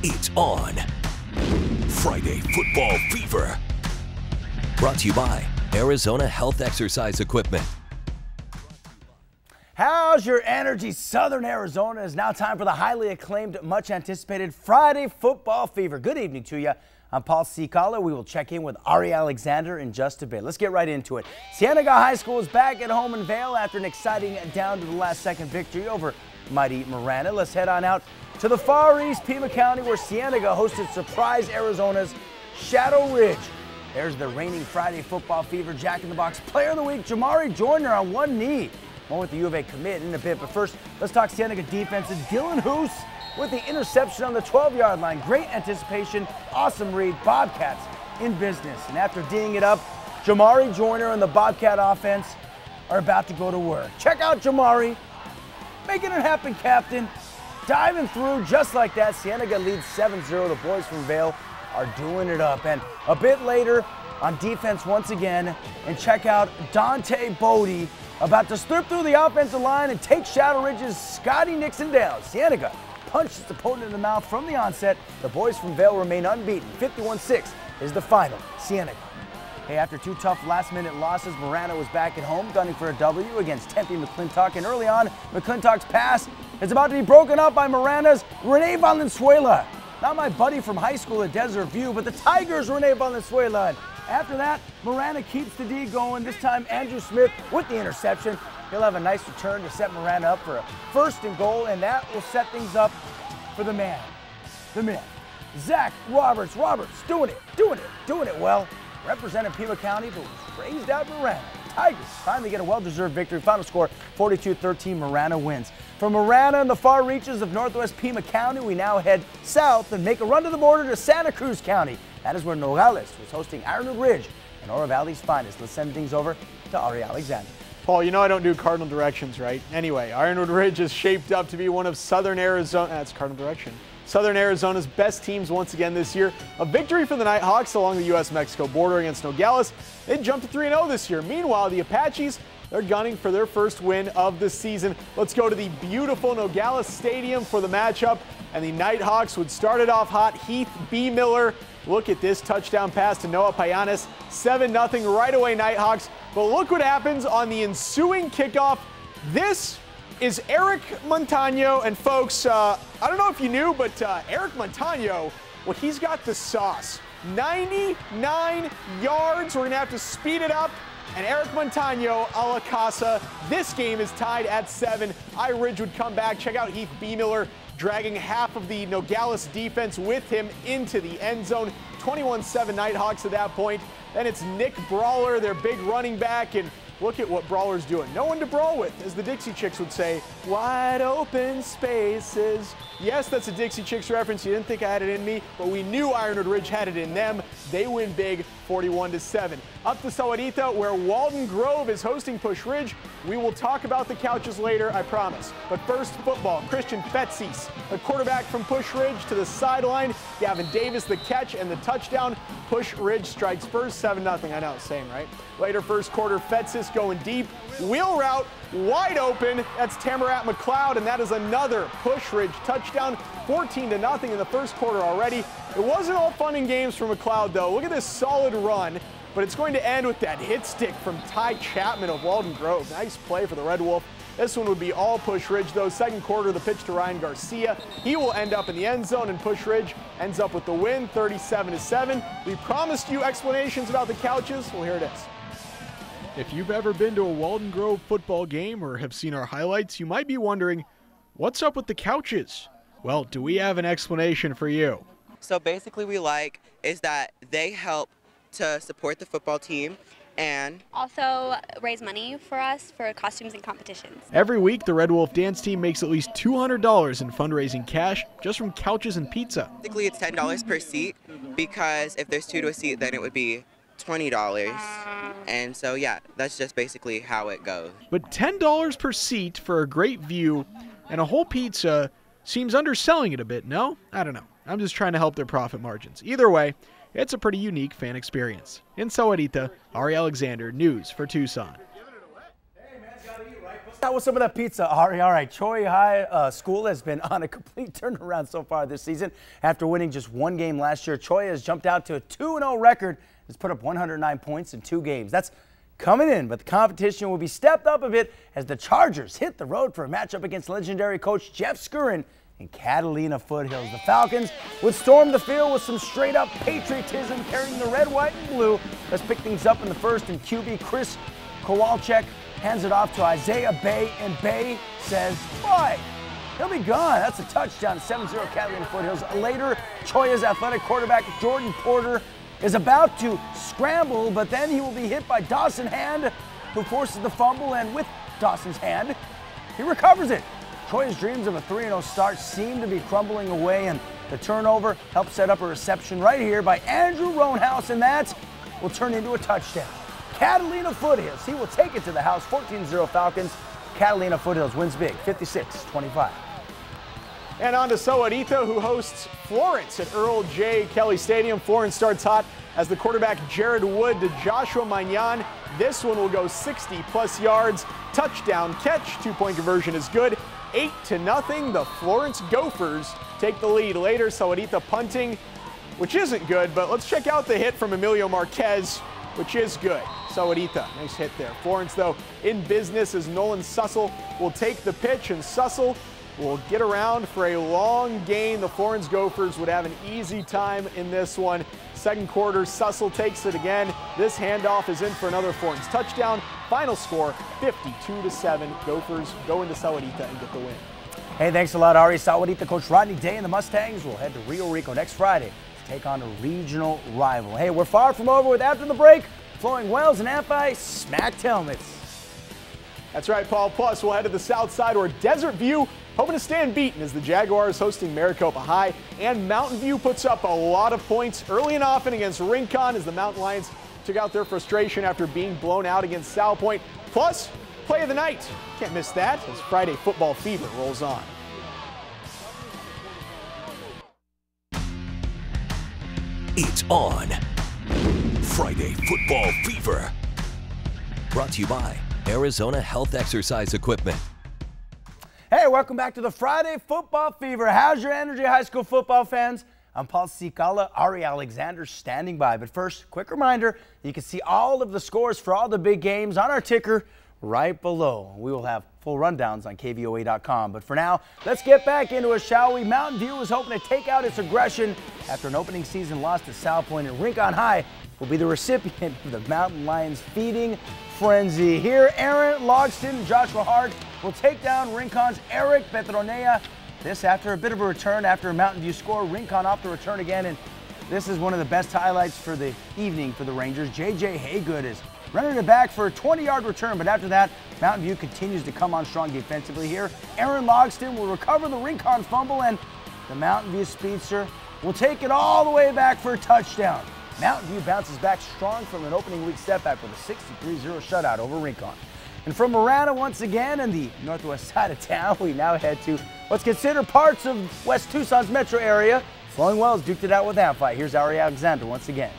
It's on. Friday Football Fever. Brought to you by Arizona Health Exercise Equipment. How's your energy? Southern Arizona. It's now time for the highly acclaimed, much anticipated Friday Football Fever. Good evening to you. I'm Paul Cicala. We will check in with Ari Alexander in just a bit. Let's get right into it. Cienega High School is back at home in Vail after an exciting down-to-the-last-second victory over mighty Marana. Let's head on out to the far east, Pima County, where Cienega hosted surprise Arizona's Shadow Ridge. There's the reigning Friday Football Fever Jack-in-the-Box Player of the Week, Jamari Joyner, on one knee. More with the U of A commit in a bit, but first, let's talk Cienega defense. Dylan Hoos with the interception on the 12-yard line. Great anticipation, awesome read, Bobcats in business. And after D'ing it up, Jamari Joyner and the Bobcat offense are about to go to work. Check out Jamari, making it happen, captain. Diving through just like that. Cienega leads 7-0. The boys from Vail are doing it up. And a bit later on defense once again, and check out Dante Bodie about to slip through the offensive line and take Shadow Ridge's Scotty Nixon down. Cienega punched its opponent in the mouth from the onset. The boys from Vail remain unbeaten. 51-6 is the final. Cienega. Hey, after two tough last-minute losses, Marana was back at home, gunning for a W against Tempe McClintock. And early on, McClintock's pass is about to be broken up by Marana's Rene Valenzuela. Not my buddy from high school at Desert View, but the Tigers' Rene Valenzuela. And after that, Marana keeps the D going. This time, Andrew Smith with the interception. He'll have a nice return to set Marana up for a 1st and goal, and that will set things up for the man, Zach Roberts. Doing it well. Representing Pima County, but was raised out Marana. Tigers finally get a well-deserved victory. Final score, 42-13, Marana wins. From Marana in the far reaches of northwest Pima County, we now head south and make a run to the border to Santa Cruz County. That is where Nogales was hosting Ironwood Ridge and Oro Valley's finest. Let's send things over to Ari Alexander. Paul, you know I don't do cardinal directions, right? Anyway, Ironwood Ridge is shaped up to be one of Southern Arizona. That's cardinal direction. Southern Arizona's best teams once again this year. A victory for the Nighthawks along the U.S.-Mexico border against Nogales. They jumped to 3-0 this year. Meanwhile, the Apaches, they're gunning for their first win of the season. Let's go to the beautiful Nogales Stadium for the matchup. And the Nighthawks would start it off hot. Heath B. Miller. Look at this touchdown pass to Noah Payanes. 7-0 right away, Nighthawks. But look what happens on the ensuing kickoff. This is Eric Montano, and folks, I don't know if you knew, but Eric Montano, well, he's got the sauce. 99 yards, we're gonna have to speed it up, and Eric Montano a la casa. This game is tied at 7. Ridge would come back. Check out Heath B. Miller dragging half of the Nogales defense with him into the end zone. 21-7 Nighthawks at that point. Then it's Nick Brawler, their big running back, and look at what Brawler's doing. No one to brawl with, as the Dixie Chicks would say. Wide open spaces. Yes, that's a Dixie Chicks reference. You didn't think I had it in me, but we knew Ironwood Ridge had it in them. They win big, 41-7. Up to Sahuarita, where Walden Grove is hosting Push Ridge. We will talk about the couches later, I promise. But first, football. Christian Fetsis, the quarterback from Push Ridge, to the sideline. Gavin Davis, the catch and the touchdown. Push Ridge strikes first, 7-0. I know, same, right? Later, first quarter, Fetsis going deep. Wheel route, wide open. That's Tamarat McLeod, and that is another Push Ridge touchdown. 14-0 in the first quarter already. It wasn't all fun and games for McLeod, though. Look at this solid run, but it's going to end with that hit stick from Ty Chapman of Walden Grove. Nice play for the Red Wolf. This one would be all Push Ridge, though. Second quarter, the pitch to Ryan Garcia. He will end up in the end zone, and Push Ridge ends up with the win, 37-7. We promised you explanations about the couches. Well, here it is. If you've ever been to a Walden Grove football game or have seen our highlights, you might be wondering, what's up with the couches? Well, do we have an explanation for you? So basically is that they help to support the football team and also raise money for us for costumes and competitions. Every week, the Red Wolf dance team makes at least $200 in fundraising cash just from couches and pizza. Basically, it's $10 per seat, because if there's 2 to a seat, then it would be $20. And so, yeah, that's just basically how it goes. But $10 per seat for a great view and a whole pizza seems underselling it a bit, no? I don't know. I'm just trying to help their profit margins. Either way, it's a pretty unique fan experience. In Sahuarita, Ari Alexander, News for Tucson. That was some of that pizza, Ari. All right, Troy High School has been on a complete turnaround so far this season. After winning just one game last year, Troy has jumped out to a 2-0 record, has put up 109 points in 2 games. That's coming in, but the competition will be stepped up a bit as the Chargers hit the road for a matchup against legendary coach Jeff Skurin in Catalina Foothills. The Falcons would storm the field with some straight-up patriotism, carrying the red, white, and blue. Let's pick things up in the first, and QB Chris Kowalczyk hands it off to Isaiah Bay, and Bay says, "Why? He'll be gone." That's a touchdown, 7-0 Catalina Foothills. Later, Choya's athletic quarterback Jordan Porter is about to scramble, but then he will be hit by Dawson Hand, who forces the fumble, and with Dawson's hand, he recovers it. Troy's dreams of a 3-0 start seem to be crumbling away, and the turnover helps set up a reception right here by Andrew Roanhouse, and that will turn into a touchdown. Catalina Foothills, he will take it to the house, 14-0 Falcons. Catalina Foothills wins big, 56-25. And on to Sahuarita, who hosts Florence at Earl J. Kelly Stadium. Florence starts hot as the quarterback Jared Wood to Joshua Magnan. This one will go 60+ yards. Touchdown catch, 2-point conversion is good. 8-0, the Florence Gophers take the lead. Later, Sahuarita punting, which isn't good, but let's check out the hit from Emilio Marquez, which is good. Sahuarita, nice hit there. Florence, though, in business as Nolan Sussel will take the pitch, and Sussel will get around for a long gain. The Florence Gophers would have an easy time in this one. Second quarter, Sussel takes it again. This handoff is in for another Florence touchdown. Final score, 52-7. Gophers go into Sahuarita and get the win. Hey, thanks a lot, Ari. Sahuarita coach Rodney Day and the Mustangs will head to Rio Rico next Friday to take on a regional rival. Hey, we're far from over with after the break. Flowing Wells and Amphi smacked helmets. That's right, Paul. Plus, we'll head to the south side where Desert View hoping to stay unbeaten as the Jaguars hosting Maricopa High, and Mountain View puts up a lot of points early and often against Rincon as the Mountain Lions took out their frustration after being blown out against Sal Point. Plus, play of the night. Can't miss that as Friday Football Fever rolls on. It's on. Friday Football Fever. Brought to you by Arizona Health Exercise Equipment. Hey, welcome back to the Friday Football Fever. How's your energy, high school football fans? I'm Paul Cicala, Ari Alexander standing by. But first, quick reminder, you can see all of the scores for all the big games on our ticker right below. We will have full rundowns on KVOA.com. But for now, let's get back into it, shall we? Mountain View is hoping to take out its aggression after an opening season loss to Sal Point, and Rincon High will be the recipient of the Mountain Lions feeding frenzy. Here, Aaron Logston and Joshua Hart will take down Rincon's Eric Petronea. This after a bit of a return after a Mountain View score. Rincon off the return again, and this is one of the best highlights for the evening for the Rangers. J.J. Haygood is running it back for a 20-yard return, but after that, Mountain View continues to come on strong defensively here. Aaron Logston will recover the Rincon fumble, and the Mountain View speedster will take it all the way back for a touchdown. Mountain View bounces back strong from an opening week setback with a 63-0 shutout over Rincon. And from Marana once again in the northwest side of town, we now head to what's considered parts of West Tucson's metro area. Flowing Wells duked it out with Amphi. Here's Ari Alexander once again.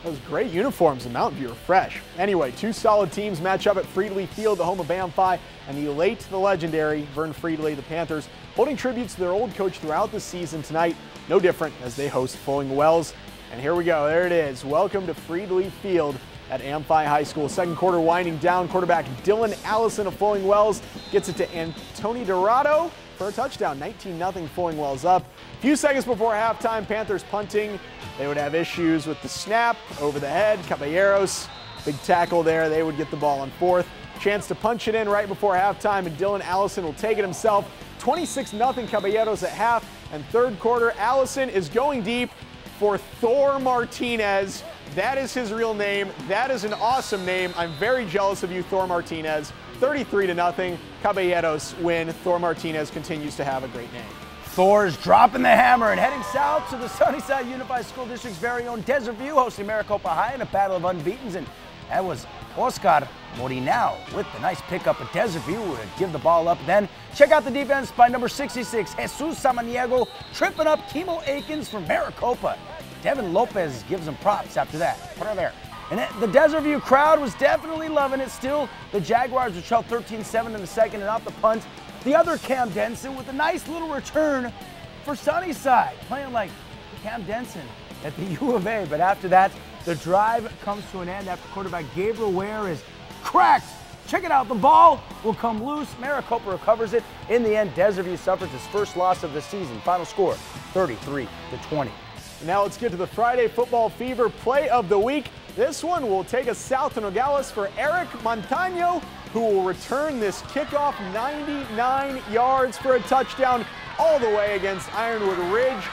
Those great uniforms in Mountain View are fresh. Anyway, two solid teams match up at Friedley Field, the home of Amphi, and the late the legendary Vern Friedley, the Panthers, holding tributes to their old coach throughout the season tonight. No different as they host Flowing Wells. And here we go, there it is. Welcome to Friedley Field at Amphi High School. Second quarter winding down. Quarterback Dylan Allison of Flowing Wells gets it to Antoni Dorado for a touchdown. 19-0 Flowing Wells up. A few seconds before halftime, Panthers punting. They would have issues with the snap over the head. Caballeros, big tackle there. They would get the ball on fourth. Chance to punch it in right before halftime, and Dylan Allison will take it himself. 26-0 Caballeros at half. And third quarter, Allison is going deep for Thor Martinez. That is his real name. That is an awesome name. I'm very jealous of you, Thor Martinez. 33-0. Caballeros win. Thor Martinez continues to have a great name. Thor's dropping the hammer and heading south to the Sunnyside Unified School District's very own Desert View, hosting Maricopa High in a battle of unbeatens. And that was Oscar Morinao with the nice pickup at Desert View to give the ball up. Then check out the defense by number 66, Jesus Samaniego, tripping up Kimo Akins from Maricopa. Devin Lopez gives him props after that. Put her there. And the Desert View crowd was definitely loving it. Still, the Jaguars are trailed 13-7 in the second, and off the punt, the other Cam Denson with a nice little return for Sunnyside, playing like Cam Denson at the U of A. But after that, the drive comes to an end after quarterback Gabriel Ware is cracked. Check it out, the ball will come loose. Maricopa recovers it. In the end, Desert View suffers its first loss of the season. Final score, 33-20. Now let's get to the Friday Football Fever Play of the Week. This one will take us south to Nogales for Eric Montano, who will return this kickoff 99 yards for a touchdown all the way against Ironwood Ridge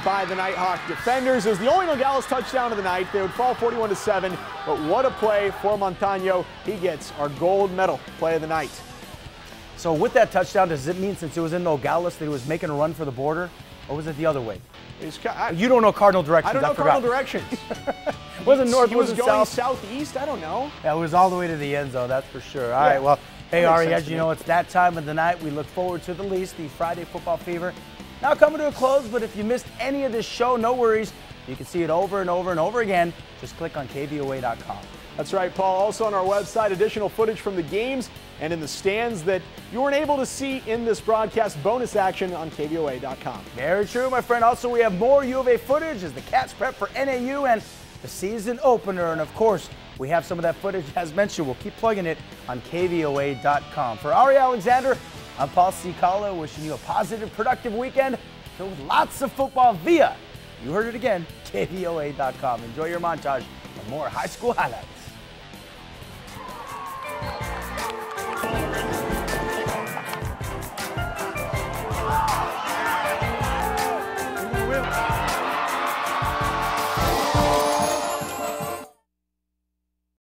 by the Nighthawk defenders. It was the only Nogales touchdown of the night. They would fall 41-7, but what a play for Montano. He gets our gold medal play of the night. So with that touchdown, does it mean since it was in Nogales that he was making a run for the border, or was it the other way? You don't know cardinal directions. I don't know cardinal directions. Wasn't north, he was wasn't going south? southeast, I don't know. Yeah, it was all the way to the end zone, that's for sure. All right, well, hey, Ari, as you know, it's that time of the night. We look forward to the least, the Friday Football Fever. Now coming to a close, but if you missed any of this show, no worries. You can see it over and over and over again. Just click on KVOA.com. That's right, Paul. Also on our website, additional footage from the games and in the stands that you weren't able to see in this broadcast. Bonus action on KVOA.com. Very true, my friend. Also, we have more U of A footage as the Cats prep for NAU and the season opener. And, of course, we have some of that footage, as mentioned. We'll keep plugging it on KVOA.com. For Ari Alexander, I'm Paul Cicala, wishing you a positive, productive weekend filled with lots of football via, you heard it again, KVOA.com. Enjoy your montage of more high school highlights.